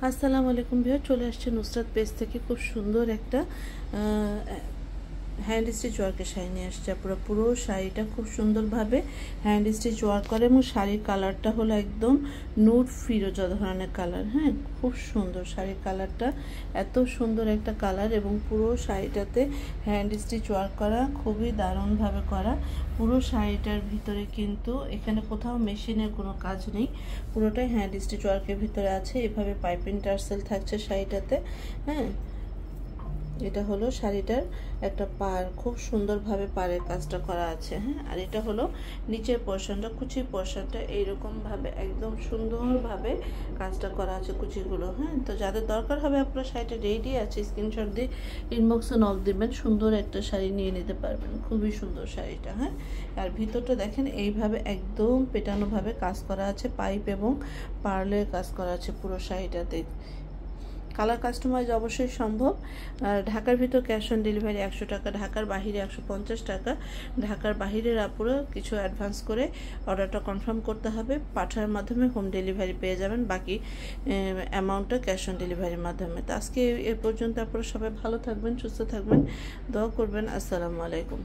আসসালামু আলাইকুম ভাইয়া, চলে আসছে নুসরাত পেজ থেকে খুব সুন্দর একটা হ্যান্ড স্টিচ ওয়ার্কের শাড়ি নিয়ে আসছে। পুরো শাড়িটা খুব সুন্দরভাবে হ্যান্ড স্টিচ ওয়ার্ক করে এবং শাড়ির কালারটা হলো একদম নুড ফিরোজা ধরনের কালার। হ্যাঁ, খুব সুন্দর শাড়ির কালারটা, এত সুন্দর একটা কালার এবং পুরো শাড়িটাতে হ্যান্ড স্টিচ ওয়ার্ক করা, খুবই দারুণভাবে করা। পুরো শাড়িটার ভিতরে কিন্তু এখানে কোথাও মেশিনের কোনো কাজ নেই, পুরোটাই হ্যান্ড স্টিচ ওয়ার্কের ভিতরে আছে। এভাবে পাইপিং টার্সেল থাকছে শাড়িটাতে। হ্যাঁ, এটা হলো শাড়িটার একটা পাড়, খুব সুন্দরভাবে পাড়ের কাজটা করা আছে। হ্যাঁ, আর এটা হলো নিচের পোর্শনটা, কুচির পোর্শনটা এইরকমভাবে একদম সুন্দরভাবে কাজটা করা আছে কুচিগুলো। হ্যাঁ, তো যাদের দরকার হবে আপনার শাড়িটা রেডি আছে, স্ক্রিনশট দিয়ে ইনবক্সে নক দিবেন, সুন্দর একটা শাড়ি নিয়ে নিতে পারবেন। খুবই সুন্দর শাড়িটা। হ্যাঁ, আর ভিতরটা দেখেন এইভাবে একদম পেটানোভাবে কাজ করা আছে, পাইপ এবং পার্লের কাজ করা আছে পুরো শাড়িটাতে। কালার কাস্টমাইজ অবশ্যই সম্ভব। ঢাকার ভিতর ক্যাশ অন ডেলিভারি 100 টাকা, ঢাকার বাহিরে 150 টাকা। ঢাকার বাহিরের আপুরা কিছু অ্যাডভান্স করে অর্ডারটা কনফার্ম করতে হবে, পাঠার মাধ্যমে হোম ডেলিভারি পেয়ে যাবেন, বাকি অ্যামাউন্টটা ক্যাশ অন ডেলিভারির মাধ্যমে। তো আজকে এ পর্যন্ত আপনারা সবাই ভালো থাকবেন, সুস্থ থাকবেন, দোয়া করবেন। আসসালামু আলাইকুম।